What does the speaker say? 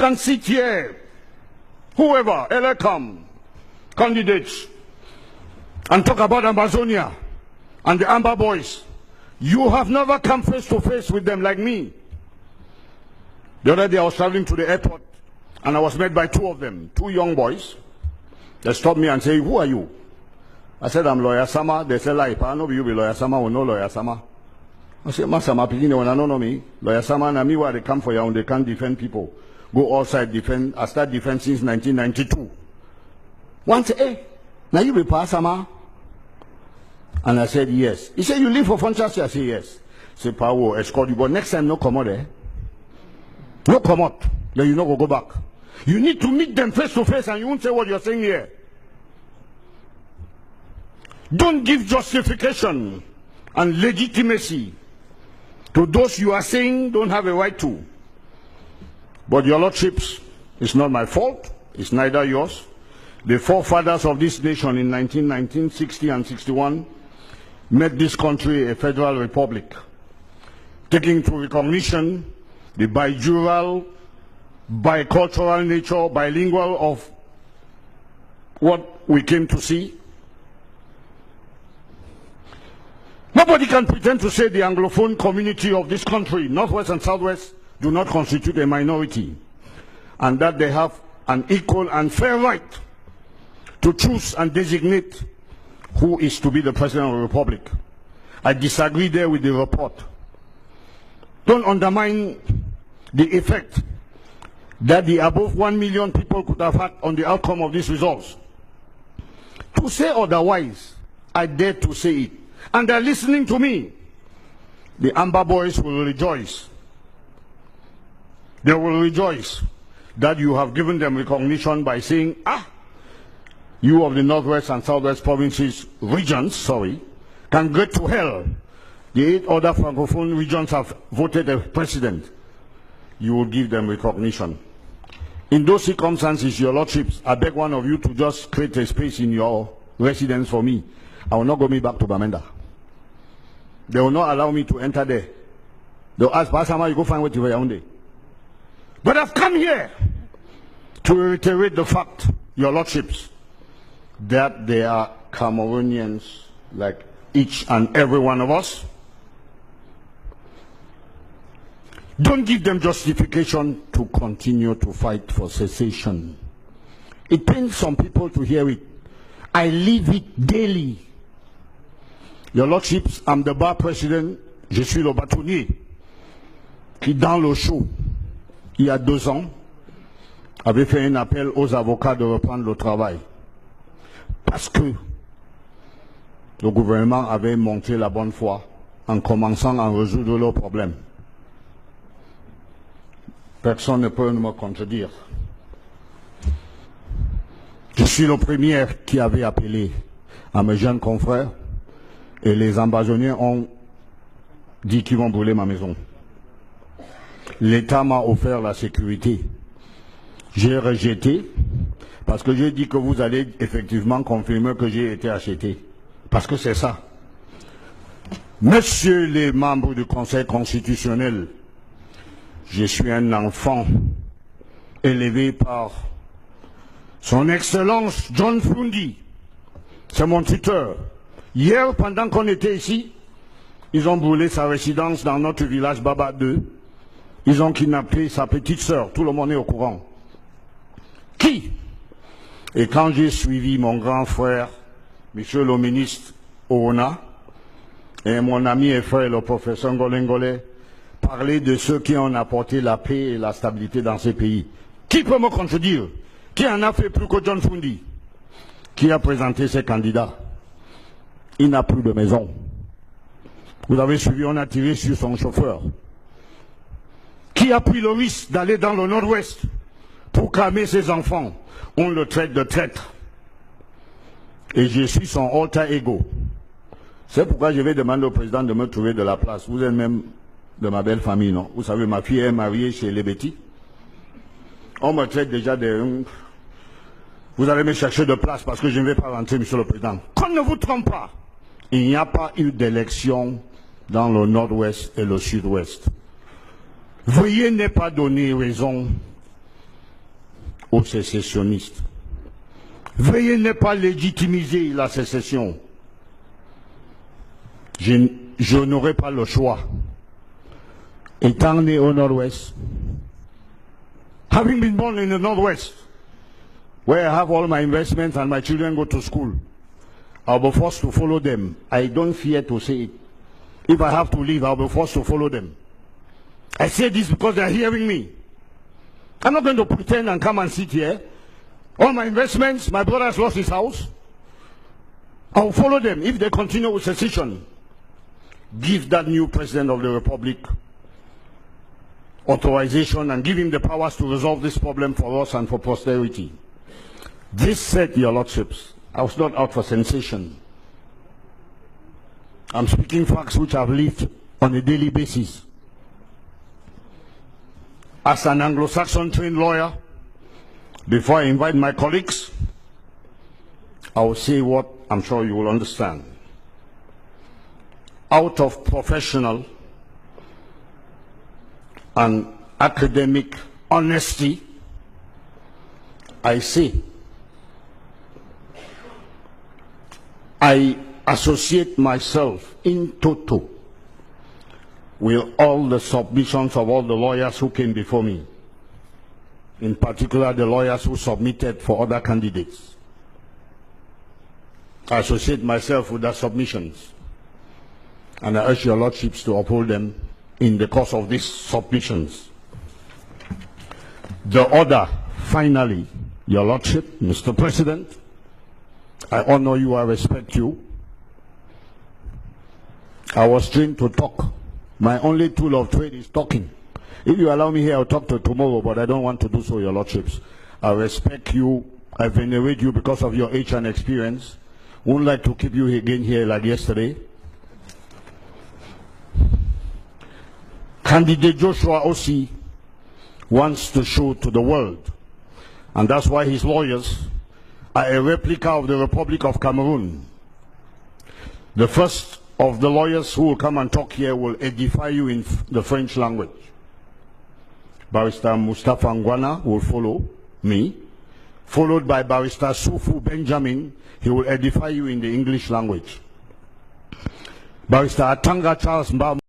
can sit here, whoever, Elecom, candidates, and talk about Amazonia and the Amber Boys. You have never come face to face with them like me. The other day I was traveling to the airport and I was met by two of them, two young boys. They stopped me and say, "Who are you?" I said, "I'm Lawyer Sama." They said, "Like, I know you be Lawyer Sama or no Lawyer Sama." I said, "Masama, Pigine, when I don't know me, Lawyer Sama and me where they come for you and they can't defend people. Go outside, defend. I start defense since 1992. One say, "Hey, now you be Pa Sama?" And I said, "Yes." He said, "You live for Fonchasi?" I said, "Yes." He said, "Pa will escort you, but next time no come out there. No come out. Then you no go back. You need to meet them face to face and you won't say what you're saying here. Don't give justification and legitimacy to those you are saying don't have a right to. But your lordships, it's not my fault. It's neither yours. The forefathers of this nation in 1919, 60 and 61 made this country a federal republic, taking into recognition the bijural, bicultural nature, bilingual of what we came to see. Nobody can pretend to say the Anglophone community of this country, Northwest and Southwest, do not constitute a minority, and that they have an equal and fair right to choose and designate who is to be the President of the Republic. I disagree there with the report. Don't undermine the effect that the above 1 million people could have had on the outcome of these results. To say otherwise, I dare to say it. And they're listening to me. The Amber Boys will rejoice. They will rejoice that you have given them recognition by saying, you of the Northwest and Southwest provinces, regions, can get to hell. The 8 other Francophone regions have voted a president. You will give them recognition. In those circumstances, your lordships, I beg one of you to just create a space in your residence for me. I will not go back to Bamenda. They will not allow me to enter there. They'll ask, "Pasama, you go find what you were Yaoundé." But I've come here to reiterate the fact, your lordships, that they are Cameroonians like each and every one of us. Don't give them justification to continue to fight for cessation. It pains some people to hear it. I live it daily. Your lordships, I'm the bar president, je suis le bâtonnier qui, dans le show, il y a 2 ans, avait fait un appel aux avocats de reprendre le travail. Parce que le gouvernement avait montré la bonne foi en commençant à résoudre leurs problèmes. Personne ne peut me contredire. Je suis le premier qui avait appelé à mes jeunes confrères et les Ambazoniens ont dit qu'ils vont brûler ma maison. L'État m'a offert la sécurité. J'ai rejeté parce que j'ai dit que vous allez effectivement confirmer que j'ai été acheté. Parce que c'est ça. Messieurs les membres du Conseil constitutionnel, je suis un enfant élevé par Son Excellence John Fundi. C'est mon tuteur. Hier, pendant qu'on était ici, ils ont brûlé sa résidence dans notre village Baba 2. Ils ont kidnappé sa petite sœur. Tout le monde est au courant. Qui? Et quand j'ai suivi mon grand frère, monsieur le ministre Oona, et mon ami et frère, le professeur Ngolengole, parler de ceux qui ont apporté la paix et la stabilité dans ces pays. Qui peut me contredire? Qui en a fait plus que John Fundi? Qui a présenté ses candidats? Il n'a plus de maison. Vous avez suivi, on a tiré sur son chauffeur. Qui a pris le risque d'aller dans le nord-ouest pour calmer ses enfants? On le traite de traître. Et je suis son alter ego. C'est pourquoi je vais demander au président de me trouver de la place. Vous êtes même de ma belle famille, non? Vous savez, ma fille est mariée chez Lebeti. On me traite déjà de... Vous allez me chercher de place parce que je ne vais pas rentrer, monsieur le président. Qu'on ne vous trompe pas. Il n'y a pas eu d'élection dans le nord-ouest et le sud-ouest. Veuillez ne pas donner raison aux sécessionnistes. Veuillez ne pas légitimiser la sécession. Je n'aurai pas le choix. Étant né au Nord-Ouest, having been born in the Northwest, where I have all my investments and my children go to school, I'll be forced to follow them. I don't fear to say it. If I have to leave, I'll be forced to follow them. I say this because they're hearing me. I'm not going to pretend and come and sit here. All my investments, my brother has lost his house. I'll follow them if they continue with secession. Give that new president of the republic authorization and give him the powers to resolve this problem for us and for posterity. This said, your lordships, I was not out for sensation. I'm speaking facts which I've lived on a daily basis. As an Anglo-Saxon trained lawyer, before I invite my colleagues, I will say what I'm sure you will understand. Out of professional and academic honesty, I say, I associate myself in toto with all the submissions of all the lawyers who came before me, in particular the lawyers who submitted for other candidates. I associate myself with their submissions, and I urge your lordships to uphold them in the course of these submissions. The order, finally, your lordship, Mr. President, I honor you, I respect you. I was trained to talk. My only tool of trade is talking. If you allow me here, I'll talk to tomorrow, but I don't want to do so, your lordships. I respect you, I venerate you because of your age and experience. Wouldn't like to keep you again here like yesterday. Candidate Joshua Ossie wants to show to the world, and that's why his lawyers are a replica of the Republic of Cameroon. The first of the lawyers who will come and talk here will edify you in the French language. Barrister Mustafa Ngwana will follow me, followed by Barrister Sufu Benjamin. He will edify you in the English language. Barrister Atanga Charles Mbam